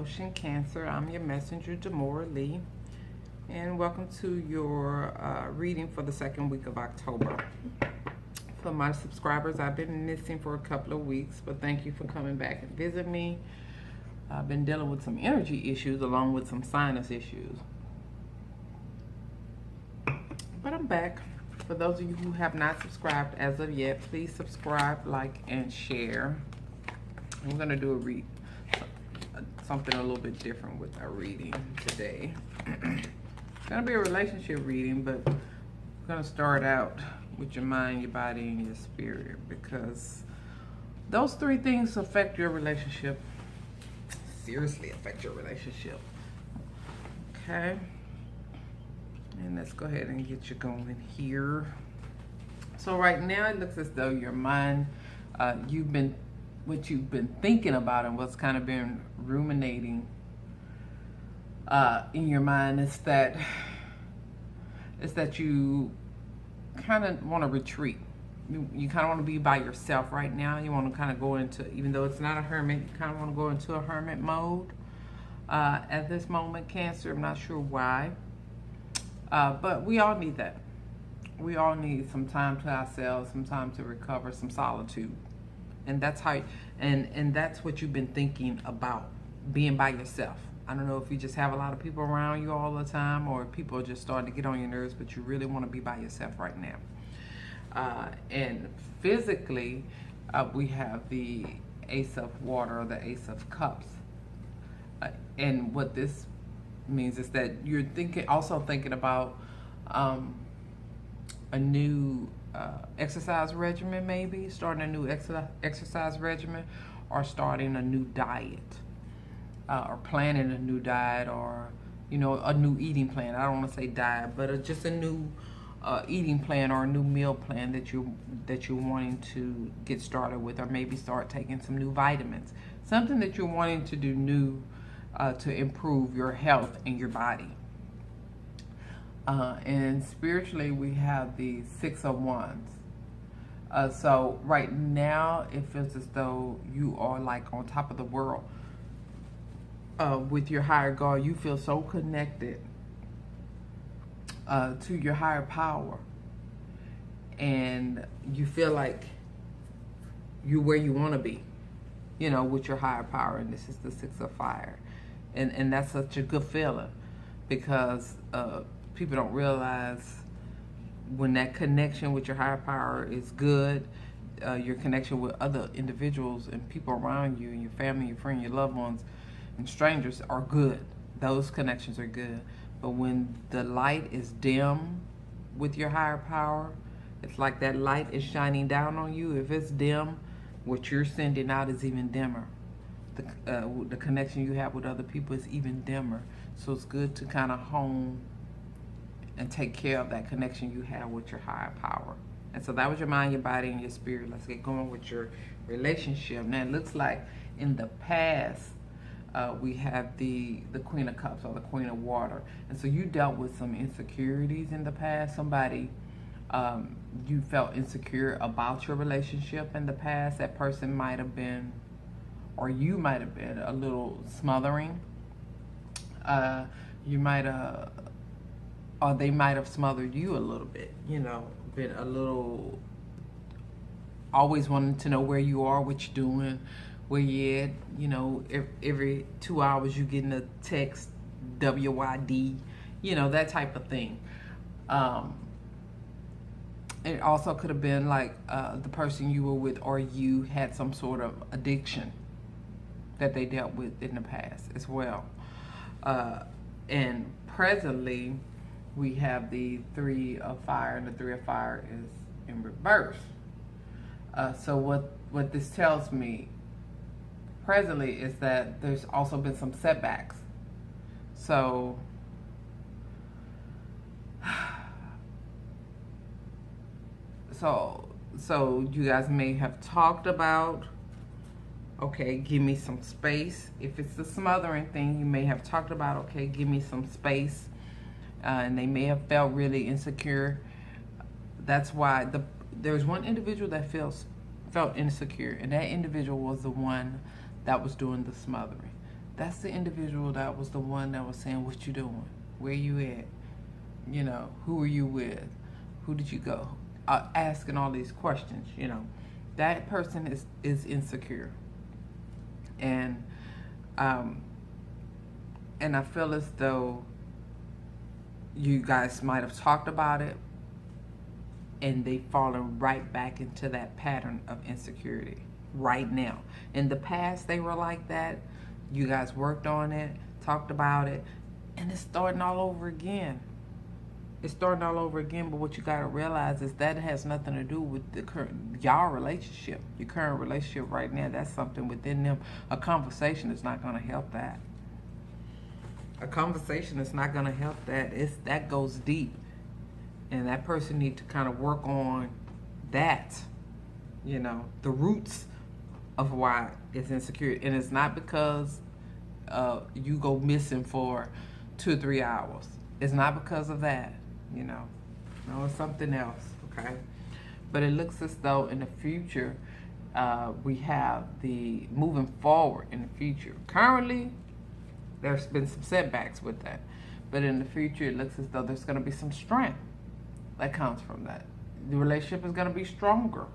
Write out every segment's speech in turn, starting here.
Ocean Cancer. I'm your messenger, Demora Lee, and welcome to your reading for the second week of October. For my subscribers, I've been missing for a couple of weeks, but thank you for coming back and visit me. I've been dealing with some energy issues along with some sinus issues, but I'm back. For those of you who have not subscribed as of yet, please subscribe, like, and share. I'm going to do something a little bit different with our reading today. It's going to be a relationship reading, but we're going to start out with your mind, your body, and your spirit, because those three things affect your relationship, seriously affect your relationship. Okay? And let's go ahead and get you going here. So right now it looks as though your mind, what you've been thinking about and what's kind of been ruminating in your mind is that you kind of want to retreat. You kind of want to be by yourself right now. You want to kind of go into, even though it's not a hermit, you kind of want to go into a hermit mode at this moment, Cancer. I'm not sure why. But we all need that. We all need some time to ourselves, some time to recover, some solitude. And that's how, and that's what you've been thinking about, being by yourself. I don't know if you just have a lot of people around you all the time, or if people are just starting to get on your nerves, but you really want to be by yourself right now. And physically, we have the Ace of Water, or the Ace of Cups. And what this means is that you're also thinking about a new exercise regimen, maybe starting a new exercise regimen, or starting a new diet, or planning a new diet, or a new eating plan. I don't want to say diet, but just a new eating plan or a new meal plan that you're wanting to get started with, or maybe start taking some new vitamins, something that you're wanting to do new to improve your health and your body. And spiritually, we have the Six of Wands. So right now, it feels as though you are like on top of the world with your higher guard. You feel so connected to your higher power, and you feel like you're where you want to be, with your higher power. And this is the Six of Fire. And that's such a good feeling, because people don't realize when that connection with your higher power is good, your connection with other individuals and people around you, and your family, your friends, your loved ones, and strangers are good. Those connections are good. But when the light is dim with your higher power, it's like that light is shining down on you. If it's dim, what you're sending out is even dimmer. The connection you have with other people is even dimmer. So it's good to kind of hone and take care of that connection you have with your higher power. And so that was your mind, your body, and your spirit. Let's get going with your relationship. Now it looks like in the past, we have the Queen of Cups, or the Queen of Water. And so you dealt with some insecurities in the past. Somebody, you felt insecure about your relationship in the past. That person might have been, or you might have been, a little smothering. You might have, or they might have smothered you a little bit, been a little, always wanting to know where you are, what you're doing, where you at. Every 2 hours you getting a text, WYD, that type of thing. It also could have been like the person you were with, or you had some sort of addiction that they dealt with in the past as well. And presently, we have the Three of Fire, and the Three of Fire is in reverse. So what this tells me presently is that there's also been some setbacks. So you guys may have talked about, okay, give me some space. If it's the smothering thing, you may have talked about, okay, give me some space. And they may have felt really insecure. That's why there's one individual that felt insecure, and that individual was the one that was doing the smothering. That's the individual that was the one that was saying, what you doing? Where you at? You know, who are you with? Who did you go? Asking all these questions, you know. That person is insecure. And I feel as though you guys might have talked about it, and they've fallen right back into that pattern of insecurity right now. In the past, they were like that. You guys worked on it, talked about it, and it's starting all over again. It's starting all over again, but what you got to realize is that has nothing to do with the current, y'all relationship, your current relationship right now. That's something within them. A conversation is not going to help that. A conversation is not going to help that. That goes deep. And that person needs to kind of work on that, you know, the roots of why it's insecure. And it's not because you go missing for 2 or 3 hours. It's not because of that, you know. No, it's something else, okay? But it looks as though in the future, we have the moving forward in the future. Currently, there's been some setbacks with that. But in the future, it looks as though there's going to be some strength that comes from that. The relationship is going to be stronger.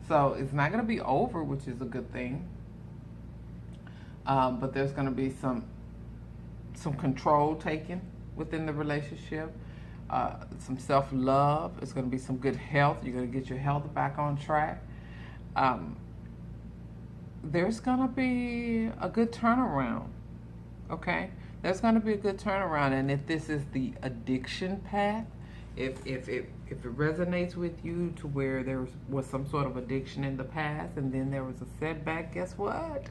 So it's not going to be over, which is a good thing. But there's going to be some control taken within the relationship. Some self-love. It's going to be some good health. You're going to get your health back on track. There's going to be a good turnaround. Okay? There's going to be a good turnaround. And if this is the addiction path, if it resonates with you to where there was some sort of addiction in the past and then there was a setback, guess what?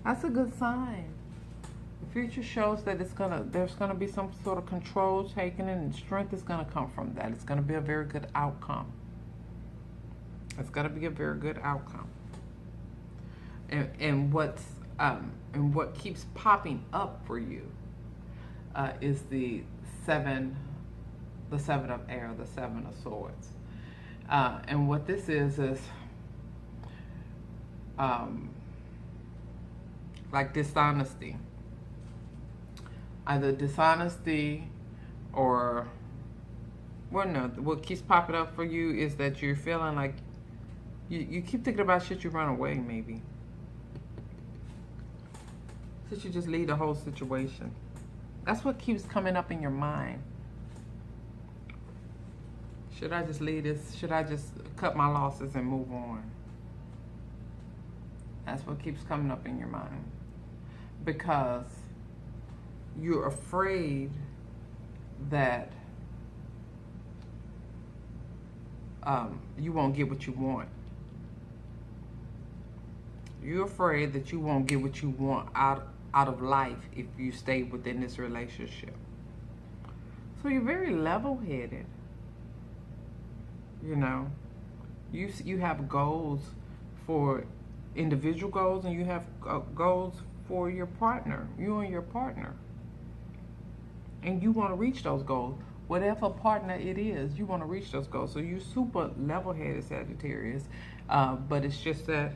That's a good sign. The future shows that there's gonna be some sort of control taken, and strength is gonna come from that. It's gonna be a very good outcome. It's gonna be a very good outcome. And what keeps popping up for you is the seven of air, the 7 of swords. And what this is like dishonesty. Either dishonesty or, well, no, what keeps popping up for you is that you're feeling like you keep thinking about shit you run away, maybe. So you just leave the whole situation. That's what keeps coming up in your mind. Should I just leave this? Should I just cut my losses and move on? That's what keeps coming up in your mind. Because you're afraid that you won't get what you want. You're afraid that you won't get what you want out of life if you stay within this relationship. So you're very level-headed. You know, you have goals for individual goals, and you have goals for your partner, you and your partner. And you want to reach those goals. Whatever partner it is, you want to reach those goals. So you're super level-headed, Sagittarius. But it's just that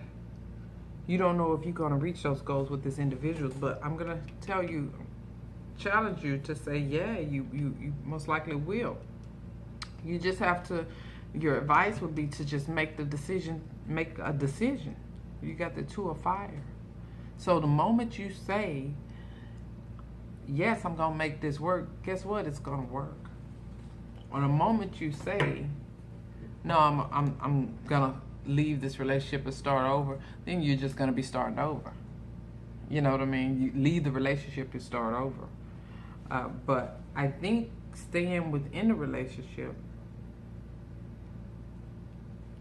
you don't know if you're going to reach those goals with this individual. But I'm going to challenge you to say, yeah, you most likely will. You just have to, your advice would be to just make a decision. You got the 2 of fire. So the moment you say, yes, I'm going to make this work, guess what? It's going to work. Or the moment you say, no, I'm going to leave this relationship and start over, then you're just going to be starting over. You know what I mean? You leave the relationship and start over. But I think staying within the relationship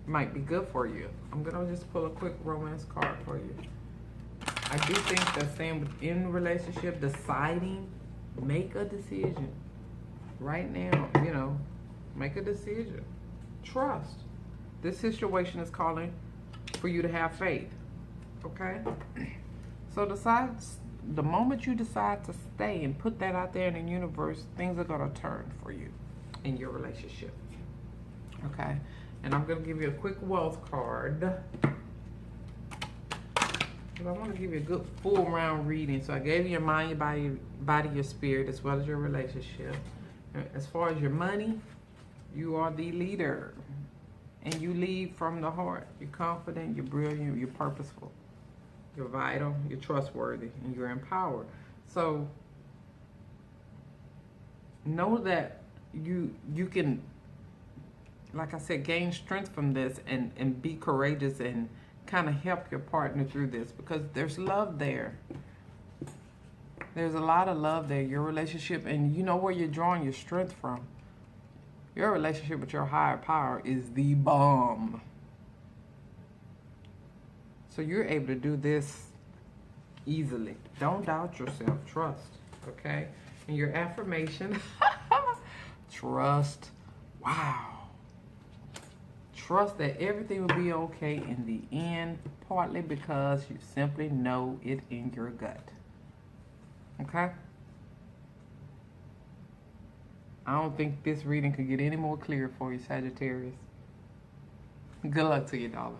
might be good for you. I'm going to just pull a quick romance card for you. I do think that staying within the relationship, deciding, make a decision. Right now, you know, make a decision. Trust. This situation is calling for you to have faith. Okay? So the moment you decide to stay and put that out there in the universe, things are going to turn for you in your relationship. Okay? And I'm going to give you a quick wealth card. Because I want to give you a good full round reading. So I gave you your mind, your body, your spirit, as well as your relationship. As far as your money, you are the leader. And you lead from the heart. You're confident, you're brilliant, you're purposeful. You're vital, you're trustworthy, and you're empowered. So know that you can, like I said, gain strength from this and be courageous and kind of help your partner through this, because there's love there. There's a lot of love there. Your relationship, and you know where you're drawing your strength from. Your relationship with your higher power is the bomb. So you're able to do this easily. Don't doubt yourself. Trust. Okay? And your affirmation, trust. Wow. Trust that everything will be okay in the end, partly because you simply know it in your gut. Okay? I don't think this reading could get any more clear for you, Sagittarius. Good luck to you, darling.